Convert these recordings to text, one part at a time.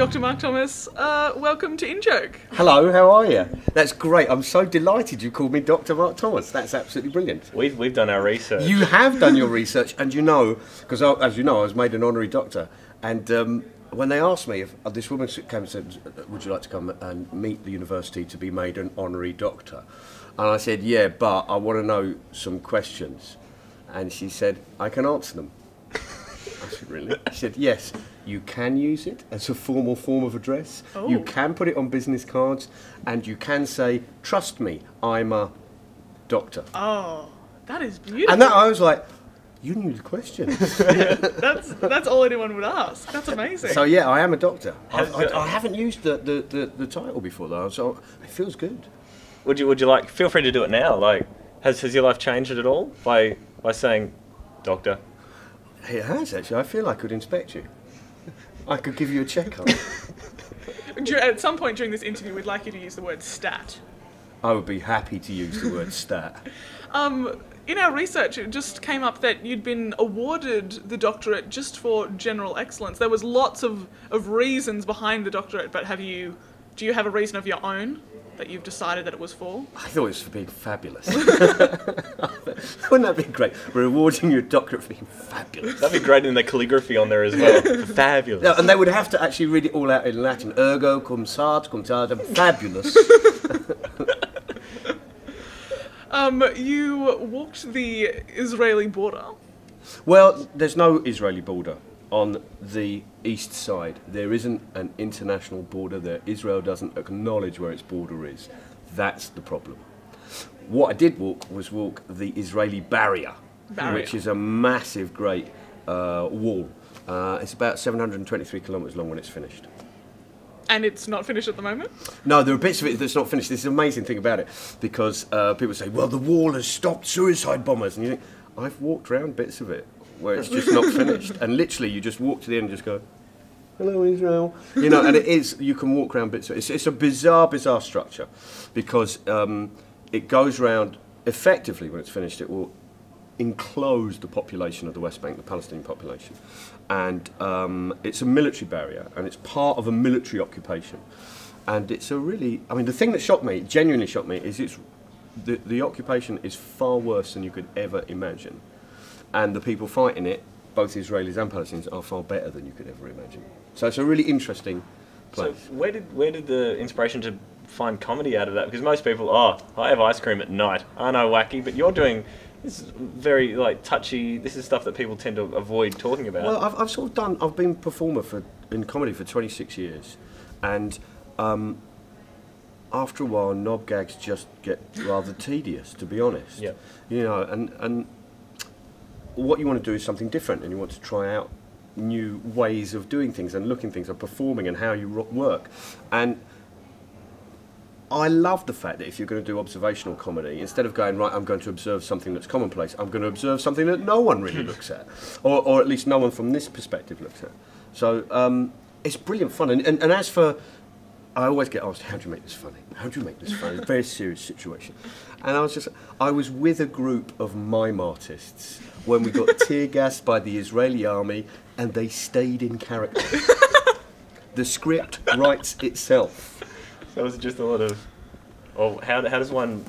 Dr. Mark Thomas, welcome to In-Joke. Hello, how are you? That's great. I'm so delighted you called me Dr. Mark Thomas. That's absolutely brilliant. We've done our research. You have done your research, and you know, because as you know, I was made an honorary doctor. And when they asked me, if this woman came and said, would you like to come and meet the university to be made an honorary doctor? And I said, yeah, but I want to know some questions. And she said, I can answer them. I said, really? She said, yes, you can use it as a formal form of address. Oh. You can put it on business cards, and you can say, trust me, I'm a doctor. Oh, that is beautiful. And that I was like, you knew the question. That's all anyone would ask. That's amazing. So yeah, I am a doctor. I haven't used the title before though, so it feels good. Would you like? Feel free to do it now. Like, has your life changed at all by saying, doctor? It has actually. I feel I could inspect you. I could give you a checkup. At some point during this interview, we'd like you to use the word stat. I would be happy to use the word stat. In our research, it just came up that you'd been awarded the doctorate just for general excellence. There was lots of reasons behind the doctorate, but do you have a reason of your own that you've decided that it was for? I thought it was for being fabulous. Wouldn't that be great? We're awarding you a doctorate for being fabulous. That'd be great in the calligraphy on there as well. Fabulous. Yeah, and they would have to actually read it all out in Latin. Ergo cum sat, fabulous. You walked the Israeli border. Well, there's no Israeli border on the east side. There isn't an international border there. Israel doesn't acknowledge where its border is. That's the problem. What I did walk the Israeli barrier, which is a massive, great wall. It's about 723 kilometres long when it's finished. And it's not finished at the moment? No, there are bits of it that's not finished. This is an amazing thing about it, because people say, well, the wall has stopped suicide bombers. And you think, I've walked around bits of it where it's just not finished. And literally, you just walk to the end and just go, hello, Israel. You know, and it is, you can walk around bits of it. It's a bizarre structure, because it goes round, effectively, when it's finished, it will enclose the population of the West Bank, the Palestinian population. And it's a military barrier, and it's part of a military occupation. And it's a really, I mean, the thing that shocked me, genuinely shocked me, is the occupation is far worse than you could ever imagine. And the people fighting it, both Israelis and Palestinians, are far better than you could ever imagine. So it's a really interesting place. So where did the inspiration to find comedy out of that? Because most people, I have ice cream at night. I know, wacky, but you're doing... This is very touchy. This is stuff that people tend to avoid talking about. Well, I've sort of I've been a performer in comedy for 26 years, and after a while, knob gags just get rather tedious, to be honest. Yeah. You know, and what you want to do is something different, and you want to try out new ways of doing things and looking things and performing and how you work, and I love the fact that if you're going to do observational comedy, instead of going, right, I'm going to observe something that's commonplace, I'm going to observe something that no one really looks at, or at least no one from this perspective looks at. So it's brilliant fun. And as for, I always get asked, how do you make this funny? How do you make this funny? It's a very serious situation. And I was with a group of mime artists when we got tear gassed by the Israeli army, and they stayed in character. The script writes itself. So was it just a lot of... Oh, how does one...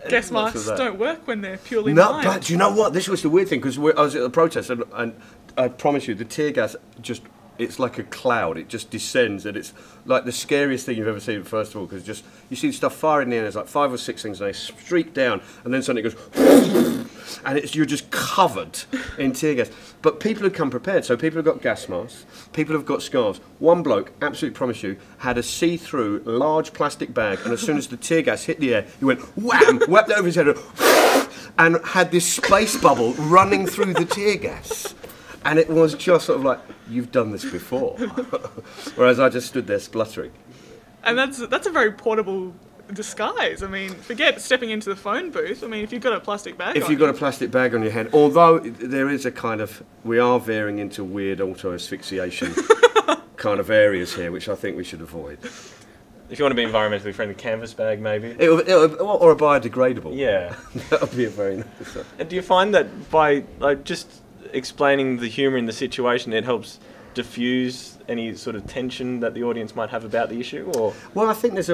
Gas masks don't work when they're purely mime. But you know what? This was the weird thing, because I was at a protest, and I promise you, the tear gas just... It's like a cloud. It just descends, and it's like the scariest thing you've ever seen, first of all, because just you see stuff far in the air, there's like 5 or 6 things, and they streak down, and then suddenly it goes... And you're just covered in tear gas. But people have come prepared. So people have got gas masks, people have got scarves. One bloke, absolutely promise you, had a see-through large plastic bag, and as soon as the tear gas hit the air, he went wham, whapped it over his head, and had this space bubble running through the tear gas. And it was just sort of like, you've done this before. Whereas I just stood there spluttering. And that's a very portable disguise. I mean, forget stepping into the phone booth. I mean, if you've got a plastic bag If you've got a plastic bag on your head, although there is a kind of, we are veering into weird auto-asphyxiation kind of areas here, which I think we should avoid. If you want to be environmentally friendly, canvas bag maybe? Or a biodegradable. Yeah. That would be a very nice one. And do you find that by, just explaining the humour in the situation, it helps diffuse any sort of tension that the audience might have about the issue? Or Well, I think there's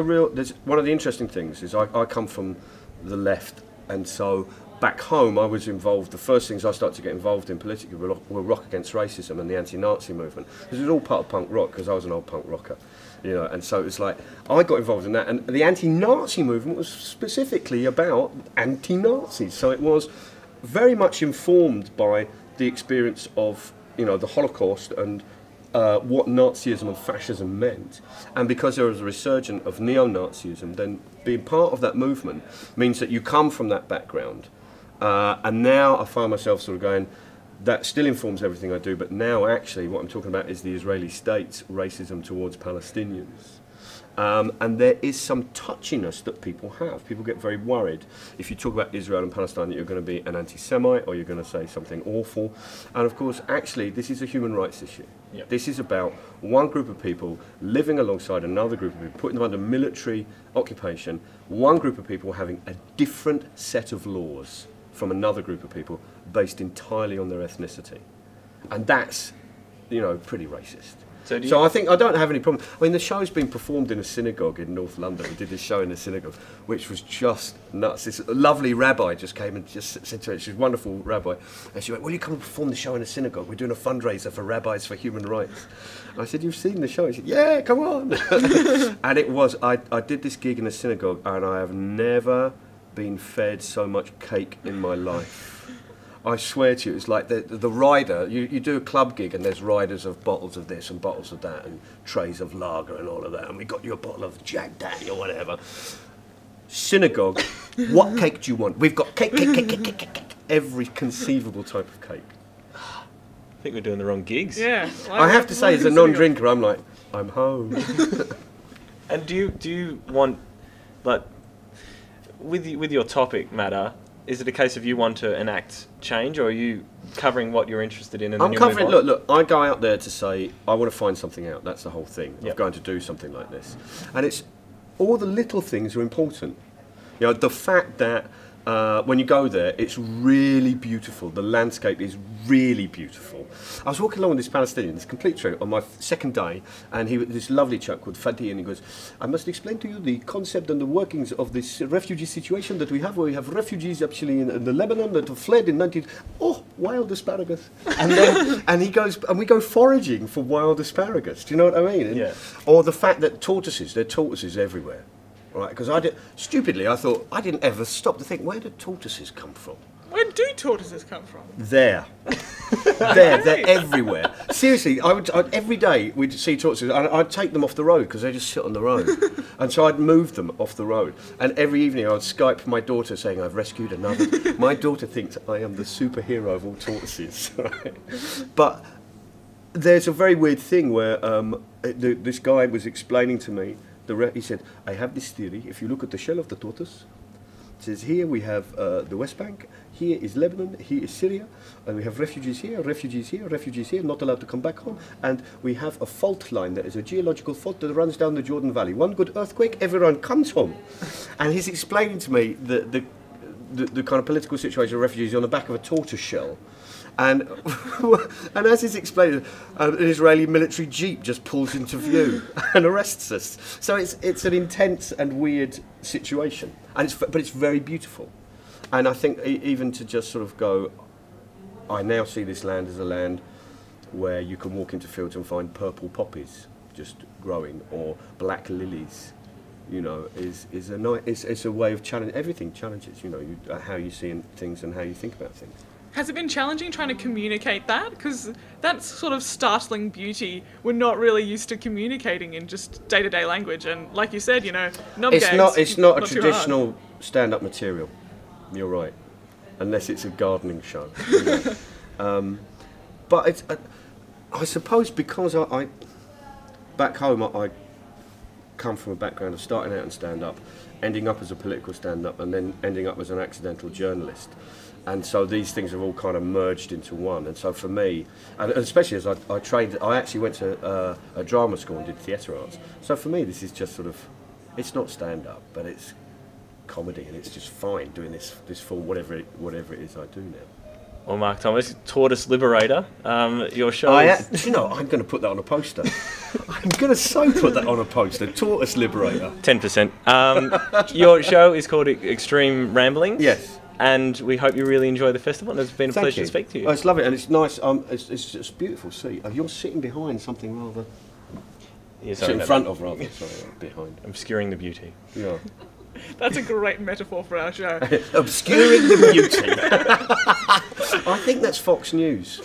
one of the interesting things is I come from the left, and so back home I was involved. The first things I started to get involved in politically were rock against racism and the anti-Nazi movement. This was all part of punk rock because I was an old punk rocker, you know. And so it was like I got involved in that, and the anti-Nazi movement was specifically about anti-Nazis. So it was very much informed by the experience of, you know, the Holocaust and what Nazism and fascism meant. And because there was a resurgence of neo-Nazism, then being part of that movement means that you come from that background. And now I find myself sort of going, that still informs everything I do, but now actually what I'm talking about is the Israeli state's racism towards Palestinians. And there is some touchiness that people have. People get very worried if you talk about Israel and Palestine that you're going to be an anti-Semite or you're going to say something awful. And of course, actually, this is a human rights issue. Yep. This is about one group of people living alongside another group of people, putting them under military occupation, one group of people having a different set of laws from another group of people based entirely on their ethnicity. And that's, you know, pretty racist. So I think I don't have any problem. I mean, the show's been performed in a synagogue in North London. We did this show in a synagogue, which was just nuts. This lovely rabbi just came and just said to her, she's a wonderful rabbi, and she went, "Will you come and perform the show in a synagogue? We're doing a fundraiser for Rabbis for Human Rights." I said, "You've seen the show?" She said, "Yeah, come on." And it was, I did this gig in a synagogue, and I have never been fed so much cake in my life. I swear to you, it's like the rider, you do a club gig and there's riders of bottles of this and bottles of that and trays of lager and all of that, and we got you a bottle of Jack Daddy or whatever. Synagogue, what cake do you want? We've got cake. Every conceivable type of cake. I think we're doing the wrong gigs. Yeah. I have to say, as a non-drinker, I'm like, I'm home. And do you want, like, with your topic matter, is it a case of you want to enact change, or are you covering what you're interested in? And I'm then covering. Look. I go out there to say I want to find something out. That's the whole thing of Yep. going to do something like this, and it's all the little things are important. You know, the fact that when you go there, it's really beautiful. The landscape is really beautiful. I was walking along with this Palestinian, it's complete true, on my second day, and this lovely chap called Fadi, and he goes, "I must explain to you the concept and the workings of this refugee situation that we have, where we have refugees actually in the Lebanon that have fled in 19... Oh, wild asparagus." And then, and he goes, and we go foraging for wild asparagus. Do you know what I mean? And, Yeah. Or the fact that there are tortoises everywhere. Right, because stupidly I thought, I didn't ever stop to think, where do tortoises come from? Where do tortoises come from? There. They're everywhere. Seriously, every day we'd see tortoises, and I'd take them off the road because they just sit on the road. And so I'd move them off the road. And every evening I'd Skype my daughter saying, "I've rescued another." My daughter thinks I am the superhero of all tortoises. Right? But there's a very weird thing where this guy was explaining to me, he said, "I have this theory. If you look at the shell of the tortoise, it says here we have the West Bank, here is Lebanon, here is Syria, and we have refugees here, not allowed to come back home, and we have a fault line. There is a geological fault that runs down the Jordan Valley. One good earthquake, everyone comes home." And he's explaining to me the kind of political situation of refugees on the back of a tortoise shell. And as he's explaining, an Israeli military jeep just pulls into view and arrests us. So it's an intense and weird situation, but it's very beautiful. And I think even to just sort of go, I now see this land as a land where you can walk into fields and find purple poppies just growing, or black lilies. You know, it's a way of challenge. Everything challenges. You know, how you see things and how you think about things. Has it been challenging trying to communicate that? Because that sort of startling beauty we're not really used to communicating in just day-to-day language. And like you said, you know, it's not a too traditional stand-up material. You're right, unless it's a gardening show. You know. But it's, I suppose because I back home I come from a background of starting out in stand-up, ending up as a political stand-up, and then ending up as an accidental journalist. And so these things have all kind of merged into one. And so for me, and especially as I trained, I actually went to a drama school and did theatre arts. So for me, this is just sort of, it's not stand-up, but it's comedy, and it's just fine doing this full whatever it is I do now. Well, Mark Thomas, Tortoise Liberator. Your show is... You know, I'm going to put that on a poster. I'm going to so put that on a poster. Tortoise Liberator. 10%. Your show is called Extreme Ramblings. Yes. And we hope you really enjoy the festival. And it's been a pleasure to speak to you. Oh, it's lovely, and it's nice. It's just a beautiful seat. You're sitting behind something rather... Yeah, Sit in front of, rather. Sorry, behind. Obscuring the beauty. Yeah. That's a great metaphor for our show. Obscuring the beauty. I think that's Fox News.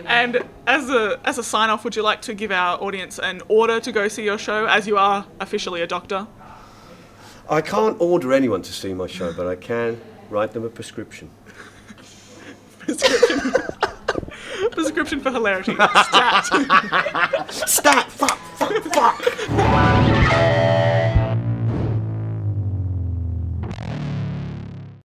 And as a sign off, would you like to give our audience an order to go see your show, as you are officially a doctor? I can't order anyone to see my show, but I can write them a prescription. Prescription for hilarity. Stat. Stat. Fuck.